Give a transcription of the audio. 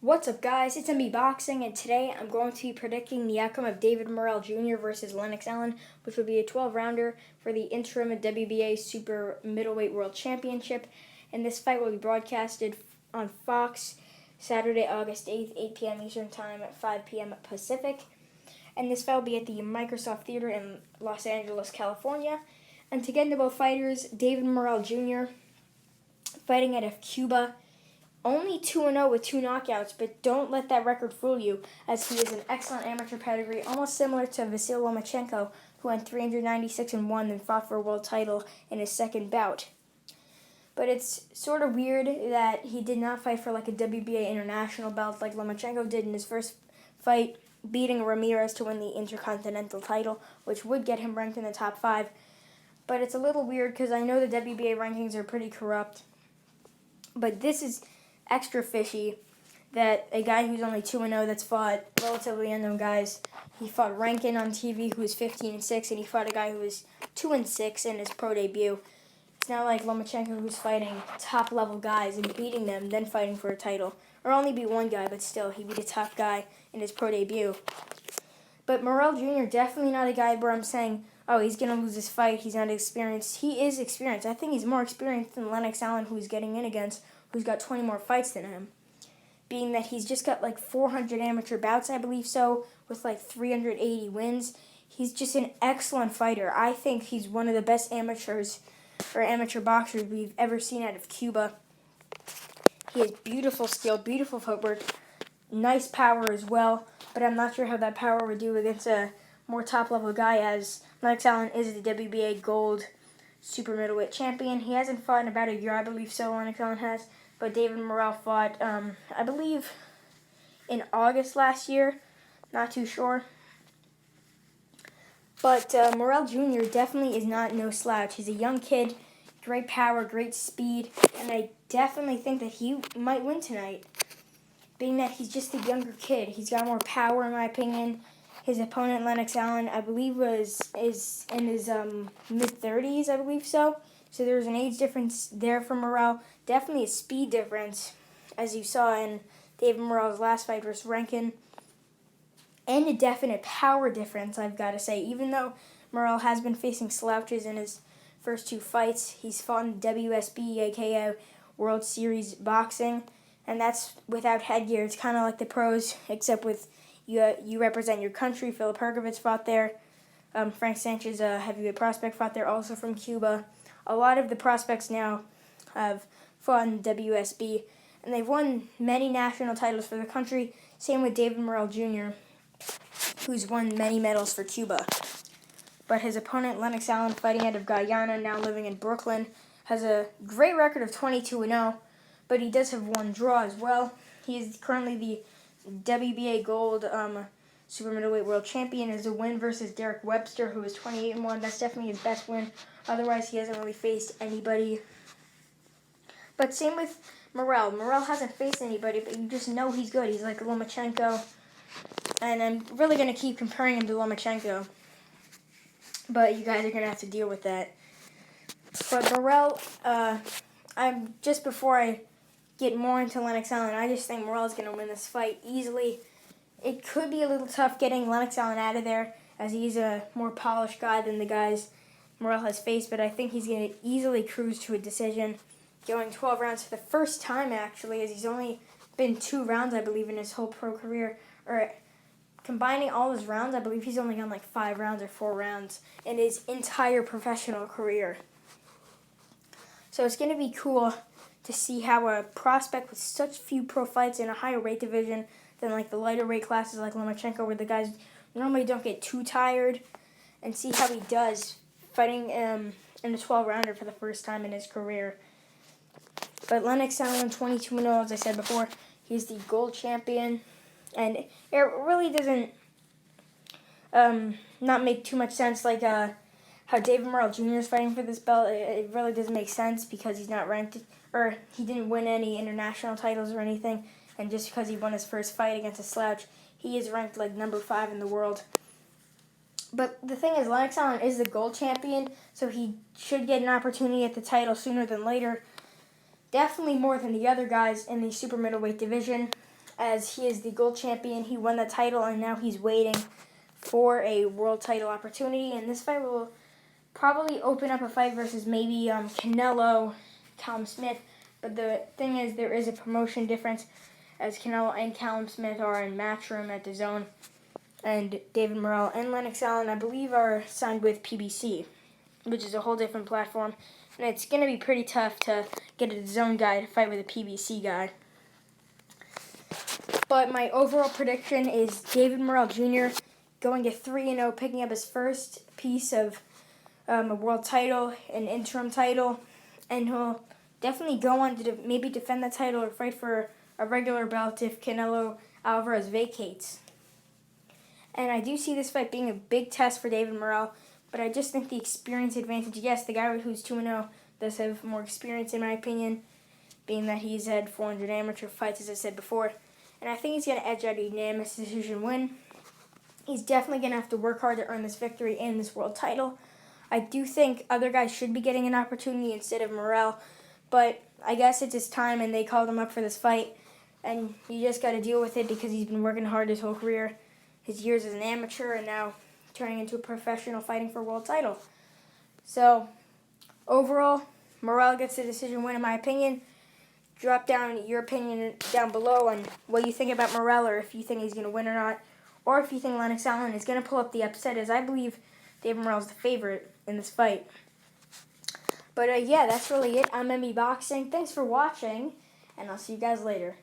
What's up, guys? It's MB Boxing, and today I'm going to be predicting the outcome of David Morrell Jr. versus Lennox, which will be a 12-rounder for the Interim WBA Super-Middleweight World Championship. And this fight will be broadcasted on Fox Saturday, August 8th, 8 p.m. Eastern Time, at 5 p.m. Pacific. And this fight will be at the Microsoft Theater in Los Angeles, California. And to get into both fighters, David Morrell Jr., fighting out of Cuba, only 2-0 with 2 knockouts, but don't let that record fool you, as he is an excellent amateur pedigree, almost similar to Vasyl Lomachenko, who went 396-1 and fought for a world title in his second bout. But it's sort of weird that he did not fight for like a WBA international belt like Lomachenko did in his first fight, beating Ramirez to win the Intercontinental title, which would get him ranked in the top 5. But it's a little weird because I know the WBA rankings are pretty corrupt. But this is extra fishy that a guy who's only 2-0 that's fought relatively unknown guys. He fought Rankin on TV, who was 15-6, and he fought a guy who was 2-6 in his pro debut. It's not like Lomachenko, who's fighting top-level guys and beating them, then fighting for a title. Or only beat one guy, but still, he beat a top guy in his pro debut. But Morrell Jr., definitely not a guy where I'm saying, oh, he's going to lose this fight, he's not experienced. He is experienced. I think he's more experienced than Lennox, who he's getting in against, who's got 20 more fights than him. Being that he's just got like 400 amateur bouts, I believe so, with like 380 wins. He's just an excellent fighter. I think he's one of the best amateur boxers we've ever seen out of Cuba. He has beautiful skill, beautiful footwork, nice power as well, but I'm not sure how that power would do against a more top-level guy, as Lennox is the WBA Gold Super-Middleweight champion. He hasn't fought in about a year, I believe so, Lennox has. But David Morrell fought, I believe, in August last year. Not too sure. But Morrell Jr. definitely is not no slouch. He's a young kid, great power, great speed, and I definitely think that he might win tonight. Being that he's just a younger kid. He's got more power, in my opinion. His opponent, Lennox, I believe, is in his mid-30s, I believe so. So there's an age difference there for Morrell. Definitely a speed difference, as you saw in David Morrell's last fight versus Rankin. And a definite power difference, I've got to say. Even though Morrell has been facing slouches in his first 2 fights, he's fought in WSB, aka World Series Boxing. And that's without headgear. It's kind of like the pros, except with you represent your country. Philip Hergovitz fought there. Frank Sanchez, a heavyweight prospect, fought there, also from Cuba. A lot of the prospects now have fought in WSB, and they've won many national titles for the country. Same with David Morrell Jr., who's won many medals for Cuba. But his opponent, Lennox, fighting out of Guyana, now living in Brooklyn, has a great record of 22-0, but he does have 1 draw as well. He is currently the WBA Gold Super Middleweight World Champion. Is a win versus Derek Webster, who is 28-1. That's definitely his best win. Otherwise, he hasn't really faced anybody. But same with Morrell. Morrell hasn't faced anybody, but you just know he's good. He's like Lomachenko. And I'm really going to keep comparing him to Lomachenko. But you guys are going to have to deal with that. But Morrell, before I get more into Lennox, I just think Morrell's going to win this fight easily. It could be a little tough getting Lennox out of there, as he's a more polished guy than the guys Morrell has faced, but I think he's going to easily cruise to a decision, going 12 rounds for the first time, actually, as he's only been 2 rounds, I believe, in his whole pro career. Or combining all his rounds, I believe he's only gone like 5 rounds or 4 rounds in his entire professional career. So it's going to be cool to see how a prospect with such few pro fights in a higher weight division than like the lighter weight classes like Lomachenko, where the guys normally don't get too tired, and see how he does fighting in a 12-rounder for the first time in his career. But Lennox 22-0, as I said before, he's the gold champion, and it really doesn't not make too much sense, like how David Morrell Jr. is fighting for this belt. It really doesn't make sense because he's not ranked, or he didn't win any international titles or anything, and just because he won his first fight against a slouch, he is ranked like number 5 in the world. But the thing is, Lennox is the gold champion, so he should get an opportunity at the title sooner than later. Definitely more than the other guys in the super middleweight division. as he is the gold champion. He won the title, and now he's waiting for a world title opportunity. And this fight will probably open up a fight versus maybe Canelo, Callum Smith. But the thing is, there is a promotion difference, as Canelo and Callum Smith are in Matchroom at DAZN, and David Morrell and Lennox, I believe, are signed with PBC, which is a whole different platform. And it's going to be pretty tough to get a DAZN guy to fight with a PBC guy. But my overall prediction is David Morrell Jr. going to 3-0, picking up his first piece of a world title, an interim title, and he'll definitely go on to maybe defend the title or fight for a regular belt if Canelo Alvarez vacates. And I do see this fight being a big test for David Morrell, but I just think the experience advantage, yes, the guy who's 2-0 does have more experience in my opinion, being that he's had 400 amateur fights, as I said before. And I think he's going to edge out a unanimous decision win. He's definitely going to have to work hard to earn this victory and this world title. I do think other guys should be getting an opportunity instead of Morrell, but I guess it's his time and they called him up for this fight. And you just got to deal with it because he's been working hard his whole career, his years as an amateur, and now turning into a professional fighting for a world title. So, overall, Morrell gets the decision win in my opinion. Drop down your opinion down below on what you think about Morrell, or if you think he's going to win or not, or if you think Lennox Allen is going to pull up the upset, as I believe David Morrell is the favorite in this fight. But yeah, that's really it. I'm MB Boxing. Thanks for watching, and I'll see you guys later.